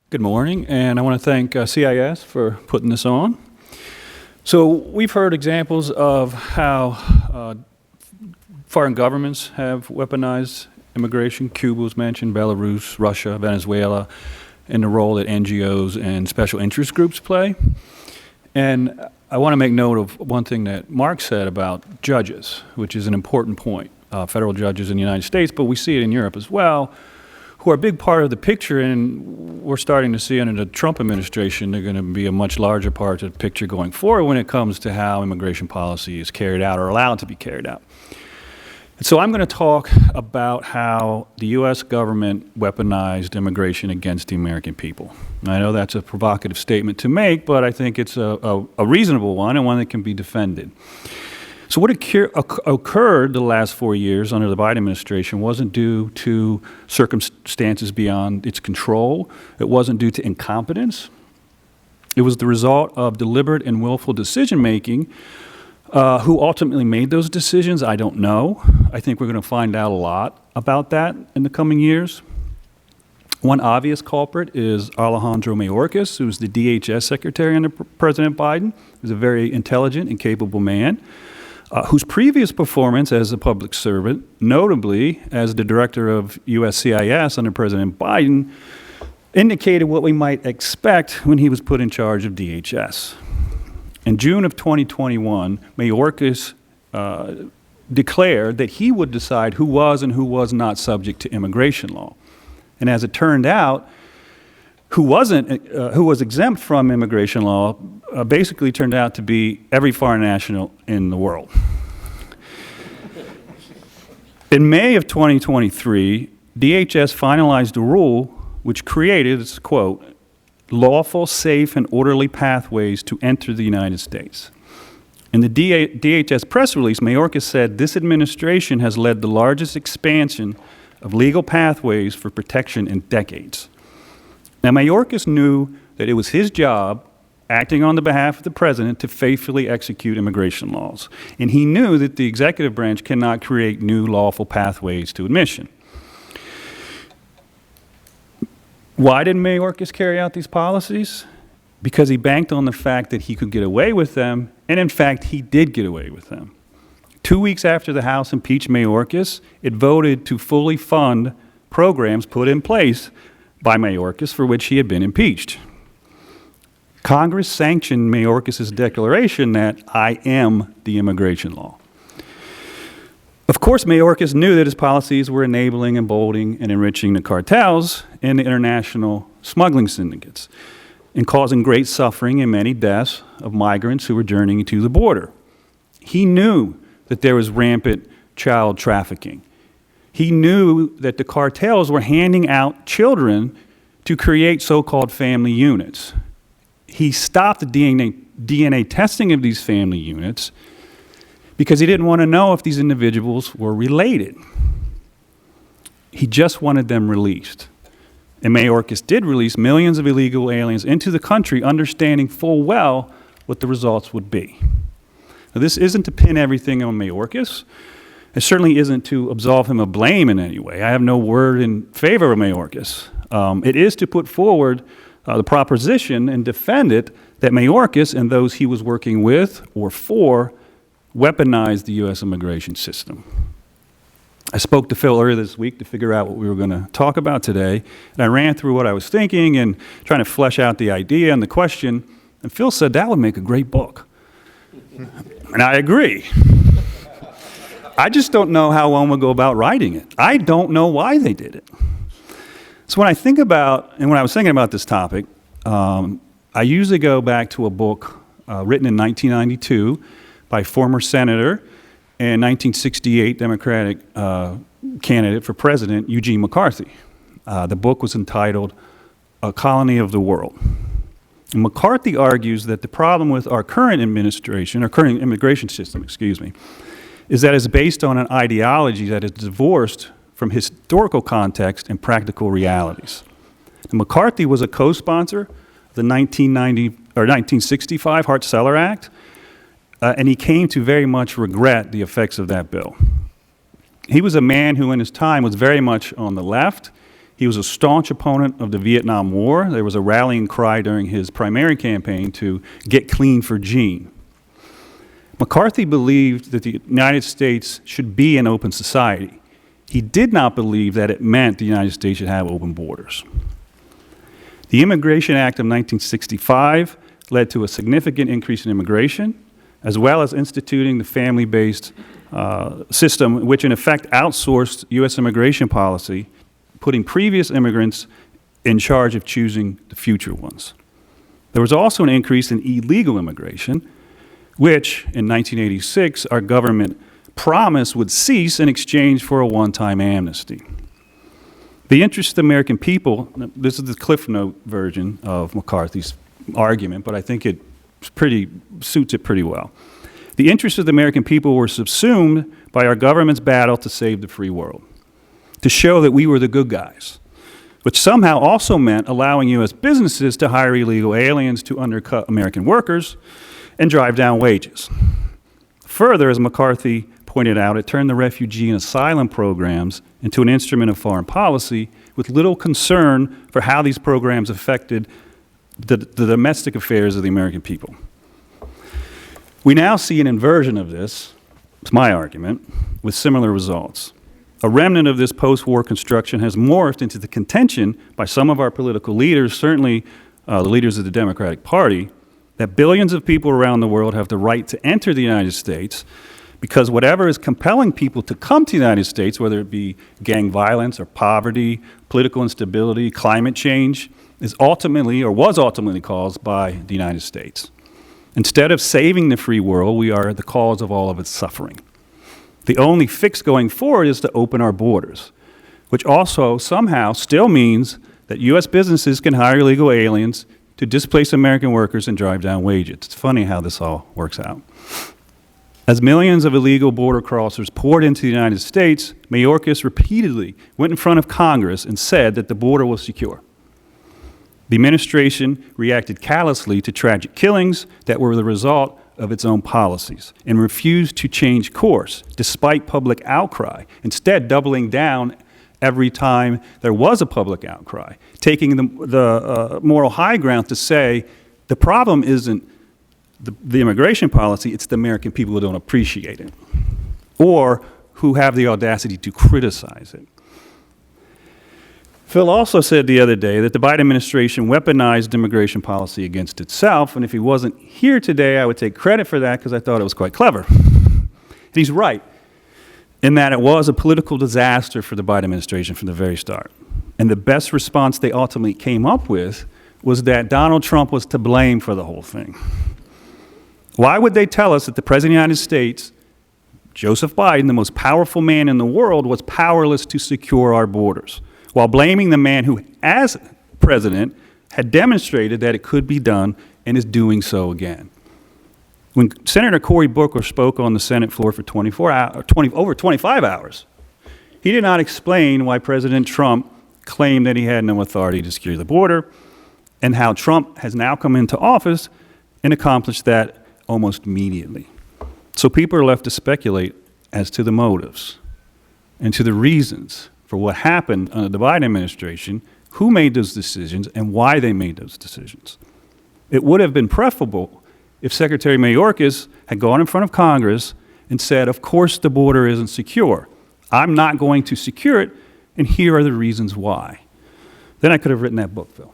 Good morning, and I want to thank CIS for putting this on. So we've heard examples of how foreign governments have weaponized immigration. Cuba was mentioned, Belarus, Russia, Venezuela, and the role that NGOs and special interest groups play. And I want to make note of one thing that Mark said about judges, which is an important point. Federal judges in the United States, but we see it in Europe as well, who are a big part of the picture, and we're starting to see under the Trump administration they're going to be a much larger part of the picture going forward when it comes to how immigration policy is carried out or allowed to be carried out. And so I'm going to talk about how the U.S. government weaponized immigration against the American people. And I know that's a provocative statement to make, but I think it's a reasonable one and one that can be defended. So what occurred the last 4 years under the Biden administration wasn't due to circumstances beyond its control. It wasn't due to incompetence. It was the result of deliberate and willful decision-making. Who ultimately made those decisions, I don't know. I think we're going to find out a lot about that in the coming years. One obvious culprit is Alejandro Mayorkas, who's the DHS secretary under President Biden. He's a very intelligent and capable man. Whose previous performance as a public servant, notably as the director of USCIS under President Biden, indicated what we might expect when he was put in charge of DHS. In June of 2021, Mayorkas declared that he would decide who was and who was not subject to immigration law. And as it turned out, who was exempt from immigration law basically turned out to be every foreign national in the world. In May of 2023, DHS finalized a rule which created, it's a quote, lawful, safe, and orderly pathways to enter the United States. In the DHS press release, Mayorkas said this administration has led the largest expansion of legal pathways for protection in decades. Now, Mayorkas knew that it was his job, acting on the behalf of the president, to faithfully execute immigration laws. And he knew that the executive branch cannot create new lawful pathways to admission. Why did Mayorkas carry out these policies? Because he banked on the fact that he could get away with them, and in fact, he did get away with them. 2 weeks after the House impeached Mayorkas, it voted to fully fund programs put in place by Mayorkas for which he had been impeached. Congress sanctioned Mayorkas' declaration that I am the immigration law. Of course, Mayorkas knew that his policies were enabling, emboldening, and enriching the cartels and the international smuggling syndicates and causing great suffering and many deaths of migrants who were journeying to the border. He knew that there was rampant child trafficking. He knew that the cartels were handing out children to create so-called family units. He stopped the DNA testing of these family units because he didn't want to know if these individuals were related. He just wanted them released. And Mayorkas did release millions of illegal aliens into the country, understanding full well what the results would be. Now, this isn't to pin everything on Mayorkas. It certainly isn't to absolve him of blame in any way. I have no word in favor of Mayorkas. It is to put forward the proposition and defend it that Mayorkas and those he was working with or for weaponized the U.S. immigration system. I spoke to Phil earlier this week to figure out what we were going to talk about today, and I ran through what I was thinking and trying to flesh out the idea and the question, and Phil said that would make a great book. And I agree. I just don't know how one would go about writing it. I don't know why they did it. So when I think about, and when I was thinking about this topic, I usually go back to a book written in 1992 by former senator and 1968 Democratic candidate for president, Eugene McCarthy. The book was entitled A Colony of the World. And McCarthy argues that the problem with our current administration, our current immigration system, is that it's based on an ideology that is divorced from historical context and practical realities. And McCarthy was a co-sponsor of the 1965 Hart-Celler Act, and he came to very much regret the effects of that bill. He was a man who in his time was very much on the left. He was a staunch opponent of the Vietnam War. There was a rallying cry during his primary campaign to get clean for Gene. McCarthy believed that the United States should be an open society. He did not believe that it meant the United States should have open borders. The Immigration Act of 1965 led to a significant increase in immigration, as well as instituting the family-based system, which in effect outsourced U.S. immigration policy, putting previous immigrants in charge of choosing the future ones. There was also an increase in illegal immigration, which in 1986 our government promised would cease in exchange for a one-time amnesty. The interest of the American people, this is the Cliff Note version of McCarthy's argument, but I think it suits it pretty well. The interests of the American people were subsumed by our government's battle to save the free world, to show that we were the good guys, which somehow also meant allowing U.S. businesses to hire illegal aliens to undercut American workers and drive down wages. Further, as McCarthy pointed out, it turned the refugee and asylum programs into an instrument of foreign policy with little concern for how these programs affected the domestic affairs of the American people. We now see an inversion of this, it's my argument, with similar results. A remnant of this post-war construction has morphed into the contention by some of our political leaders, certainly the leaders of the Democratic Party, that billions of people around the world have the right to enter the United States because whatever is compelling people to come to the United States, whether it be gang violence or poverty, political instability, climate change, is ultimately or was ultimately caused by the United States. Instead of saving the free world, we are the cause of all of its suffering. The only fix going forward is to open our borders, which also somehow still means that U.S. businesses can hire illegal aliens to displace American workers and drive down wages. It's funny how this all works out. As millions of illegal border crossers poured into the United States, Mayorkas repeatedly went in front of Congress and said that the border was secure. The administration reacted callously to tragic killings that were the result of its own policies and refused to change course despite public outcry, instead doubling down every time there was a public outcry, taking the moral high ground to say the problem isn't the immigration policy, it's the American people who don't appreciate it or who have the audacity to criticize it. Phil also said the other day that the Biden administration weaponized immigration policy against itself, and if he wasn't here today, I would take credit for that because I thought it was quite clever. And he's right in that it was a political disaster for the Biden administration from the very start. And the best response they ultimately came up with was that Donald Trump was to blame for the whole thing. Why would they tell us that the President of the United States, Joseph Biden, the most powerful man in the world, was powerless to secure our borders, while blaming the man who, as president, had demonstrated that it could be done and is doing so again? When Senator Cory Booker spoke on the Senate floor for over 25 hours, he did not explain why President Trump claimed that he had no authority to secure the border and how Trump has now come into office and accomplished that almost immediately. So people are left to speculate as to the motives and to the reasons for what happened under the Biden administration, who made those decisions, and why they made those decisions. It would have been preferable if Secretary Mayorkas had gone in front of Congress and said, of course the border isn't secure. I'm not going to secure it, and here are the reasons why. Then I could have written that book, Phil.